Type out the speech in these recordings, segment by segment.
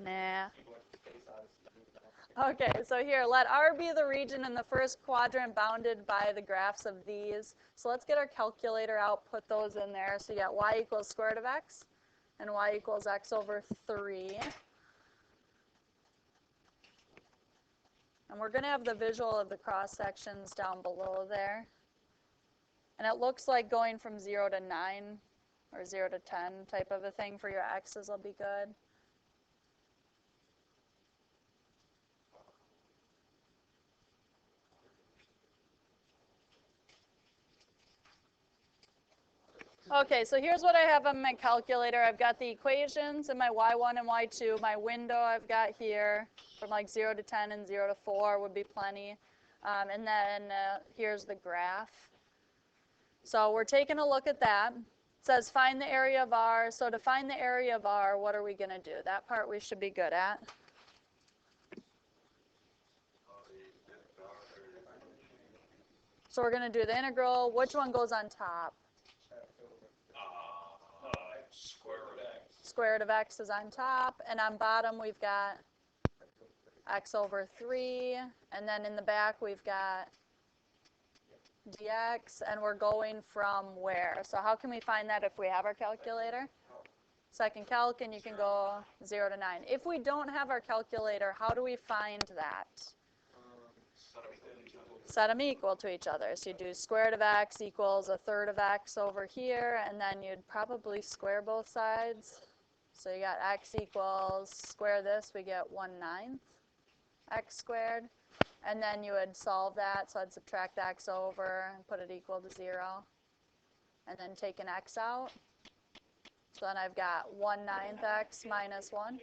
Nah. Okay, so here, let R be the region in the first quadrant bounded by the graphs of these. So let's get our calculator out, put those in there. So you got y equals square root of x, and y equals x over 3. And we're going to have the visual of the cross sections down below there. And it looks like going from 0 to 9 or 0 to 10 type of a thing for your x's will be good. Okay, so here's what I have on my calculator. I've got the equations and my y1 and y2. My window I've got here from like 0 to 10 and 0 to 4 would be plenty. And then here's the graph. So we're taking a look at that. It says find the area of R. So to find the area of R, what are we going to do? That part we should be good at. So we're going to do the integral. Which one goes on top? Square root of x is on top, and on bottom we've got x over 3, and then in the back we've got dx, and we're going from where? So how can we find that if we have our calculator? Second calc, and you can go 0 to 9. If we don't have our calculator, how do we find that? Set them equal to each other. So you do square root of x equals a third of x over here, and then you'd probably square both sides. So you got x equals, square this, we get 1/9 x squared. And then you would solve that, so I'd subtract x over and put it equal to 0. And then take an x out. So then I've got 1/9 x minus 1.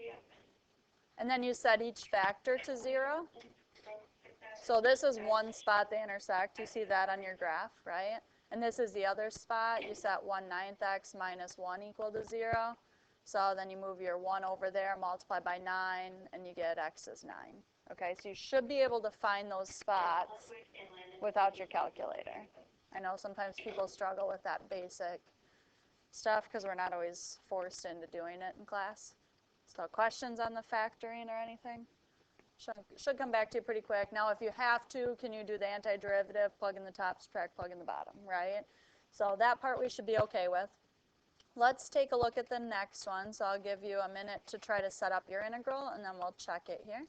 And then you set each factor to 0. So this is one spot they intersect. You see that on your graph, right? And this is the other spot. You set 1/9 x minus 1 equal to 0. So then you move your 1 over there, multiply by 9, and you get x is 9. Okay, so you should be able to find those spots without your calculator. I know sometimes people struggle with that basic stuff because we're not always forced into doing it in class. So questions on the factoring or anything? Should come back to you pretty quick. Now, if you have to, can you do the antiderivative, plug in the top, subtract, plug in the bottom, right? So that part we should be okay with. Let's take a look at the next one. So I'll give you a minute to try to set up your integral, and then we'll check it here.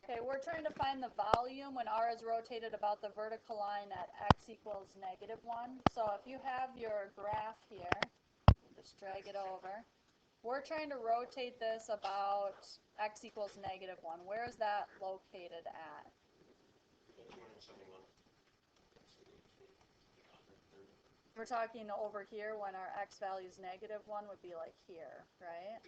Okay, we're trying to find the volume when R is rotated about the vertical line at x equals -1. So if you have your graph here, just drag it over. We're trying to rotate this about x equals -1. Where is that located at? We're talking over here when our x value is -1 would be like here, right?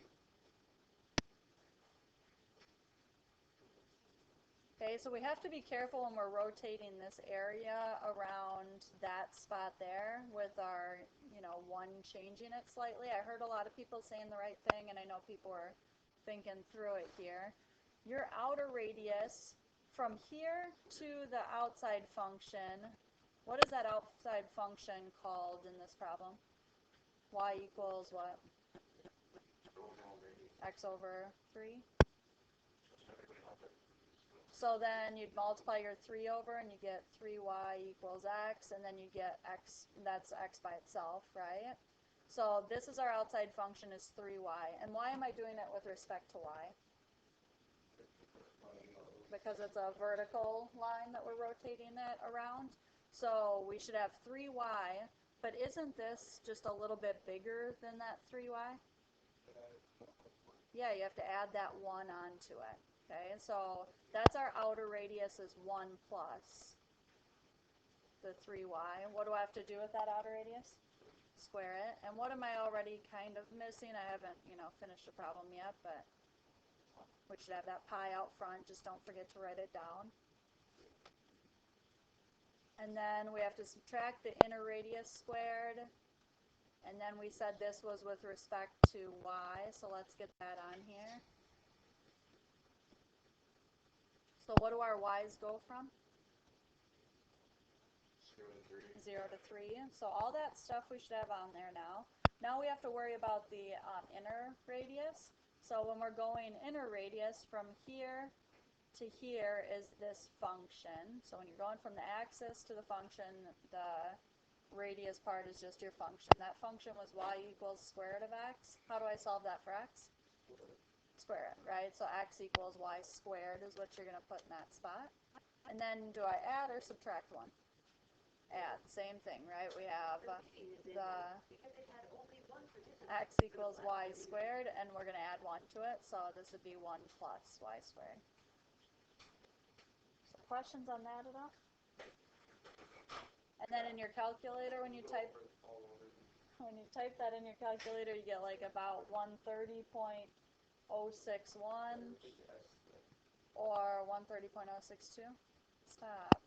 Okay, so we have to be careful when we're rotating this area around that spot there with our, 1 changing it slightly. I heard a lot of people saying the right thing, and I know people are thinking through it here. Your outer radius from here to the outside function, what is that outside function called in this problem? Y equals what? X over 3? So then you'd multiply your 3 over and you get 3y equals x, and then you get x, that's x by itself, right? So this is our outside function is 3y. And why am I doing it with respect to y? Because it's a vertical line that we're rotating it around. So we should have 3y, but isn't this just a little bit bigger than that 3y? Yeah, you have to add that 1 onto it. Okay, so that's our outer radius is 1 plus the 3y. What do I have to do with that outer radius? Square it. And what am I already kind of missing? I haven't, finished the problem yet, but we should have that pi out front. Just don't forget to write it down. And then we have to subtract the inner radius squared. And then we said this was with respect to y, so let's get that on here. So what do our y's go from? 0 to 3. So all that stuff we should have on there now. Now we have to worry about the inner radius. So when we're going inner radius, from here to here is this function. So when you're going from the axis to the function, the radius part is just your function. That function was y equals square root of x. How do I solve that for x? Square it, right? So x equals y squared is what you're going to put in that spot. And then do I add or subtract 1? Add, same thing, right? We have the x equals y squared, and we're going to add 1 to it, so this would be 1 plus y squared. So questions on that at all? And then in your calculator, when you type that in your calculator, you get like about 130.061 or 130.062. Stop.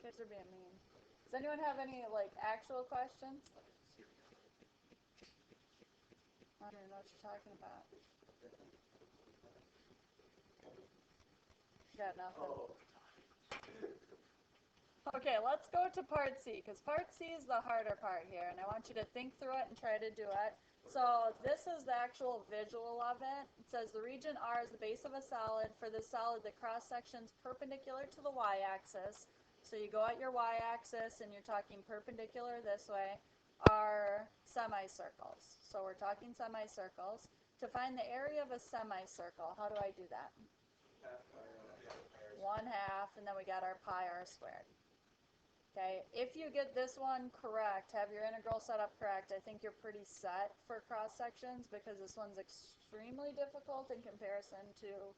Kids are being mean. Does anyone have any like actual questions? I don't even know what you're talking about. Got nothing. Okay, let's go to part C, because part C is the harder part here, and I want you to think through it and try to do it. So this is the actual visual of it. It says the region R is the base of a solid. For this solid, the cross-section's perpendicular to the y-axis. So you go at your y-axis, and you're talking perpendicular this way, are semicircles. So we're talking semicircles. To find the area of a semicircle, how do I do that? 1/2, and then we got our pi r squared. Okay, if you get this one correct, have your integral set up correct, I think you're pretty set for cross sections, because this one's extremely difficult in comparison to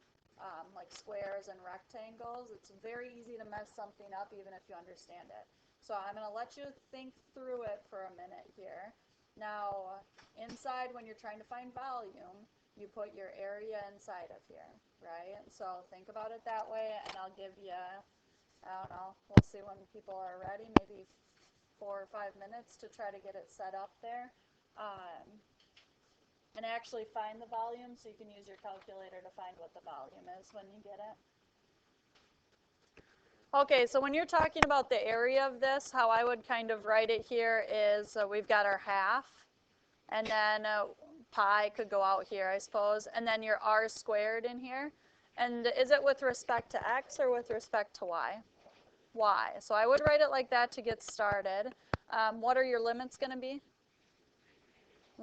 like squares and rectangles. It's very easy to mess something up even if you understand it. So I'm going to let you think through it for a minute here. Now, inside, when you're trying to find volume, you put your area inside of here, right? So think about it that way, and I'll give you, I don't know, we'll see when people are ready, maybe 4 or 5 minutes to try to get it set up there. And actually find the volume, so you can use your calculator to find what the volume is when you get it. Okay, so when you're talking about the area of this, how I would kind of write it here is we've got our half, and then pi could go out here, I suppose, and then your r squared in here. And is it with respect to x or with respect to y? Y. So I would write it like that to get started. What are your limits going to be?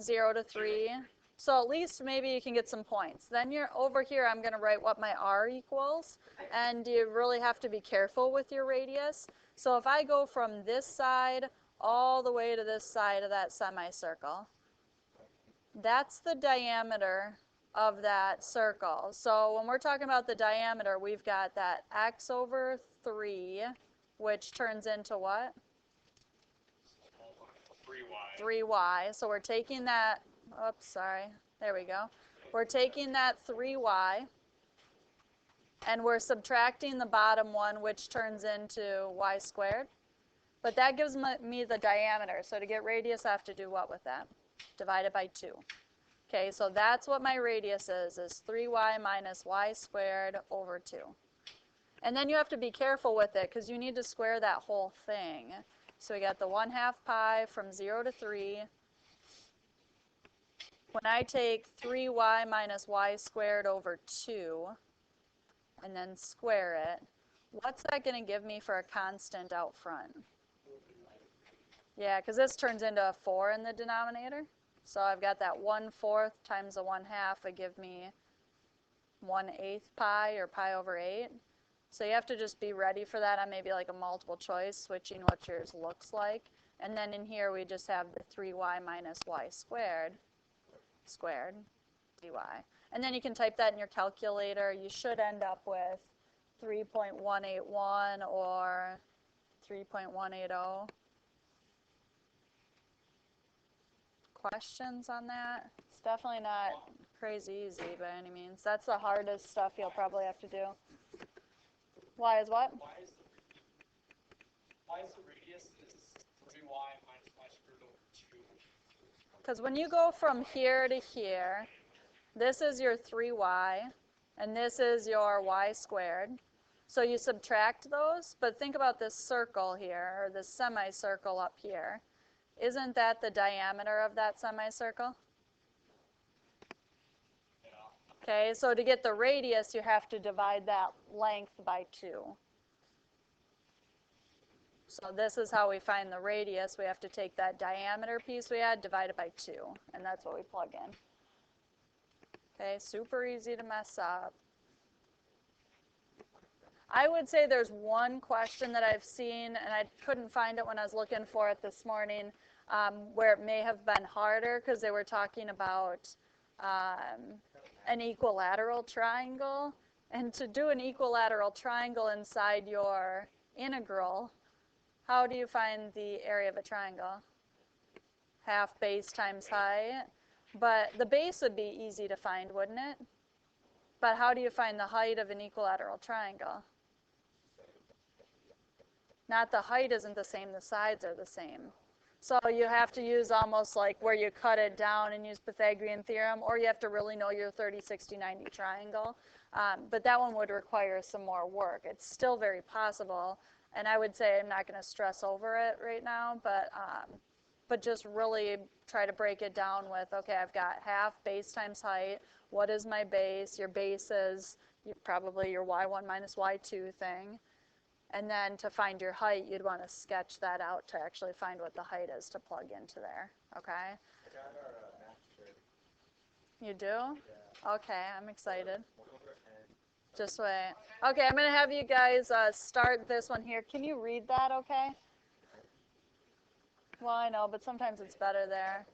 0 to 3. So at least maybe you can get some points. Then you're over here, I'm going to write what my r equals, and you really have to be careful with your radius. So if I go from this side all the way to this side of that semicircle, that's the diameter of that circle. So when we're talking about the diameter, we've got that x over 3, which turns into what? 3y. So we're taking that, oops, sorry, there we go. We're taking that 3y, and we're subtracting the bottom one, which turns into y squared. But that gives me the diameter. So to get radius, I have to do what with that? Divide it by 2. Okay, so that's what my radius is 3y minus y squared over 2. And then you have to be careful with it, because you need to square that whole thing. So we got the 1/2 pi from 0 to 3. When I take 3y minus y squared over 2 and then square it, what's that going to give me for a constant out front? Yeah, because this turns into a 4 in the denominator. So I've got that 1/4 times a 1/2 would give me 1/8 pi, or pi over 8. So you have to just be ready for that on maybe like a multiple choice, switching what yours looks like. And then in here we just have the 3y minus y squared, dy. And then you can type that in your calculator. You should end up with 3.181 or 3.180. Questions on that? It's definitely not crazy easy by any means. That's the hardest stuff you'll probably have to do. Y is what? Y is the radius is 3y minus y squared over 2. Because when you go from here to here, this is your 3y, and this is your y squared. So you subtract those, but think about this circle here, or this semicircle up here. Isn't that the diameter of that semicircle? Yeah. Okay, so to get the radius, you have to divide that length by 2. So this is how we find the radius. We have to take that diameter piece we had, divide it by 2, and that's what we plug in. Okay, super easy to mess up. I would say there's one question that I've seen, and I couldn't find it when I was looking for it this morning, where it may have been harder because they were talking about an equilateral triangle. And to do an equilateral triangle inside your integral, how do you find the area of a triangle? Half base times height. But the base would be easy to find, wouldn't it? But how do you find the height of an equilateral triangle? Not the height isn't the same, the sides are the same. So you have to use almost like where you cut it down and use Pythagorean theorem, or you have to really know your 30, 60, 90 triangle. But that one would require some more work. It's still very possible, and I would say I'm not going to stress over it right now, but just really try to break it down with, okay, I've got half base times height. What is my base? Your base is probably your y1 minus y2 thing. And then to find your height, you'd want to sketch that out to actually find what the height is to plug into there, okay? I got our math shirt. You do? Yeah. Okay, I'm excited. And Just wait. Okay, I'm going to have you guys start this one here. Can you read that, okay? Well, I know, but sometimes it's better there.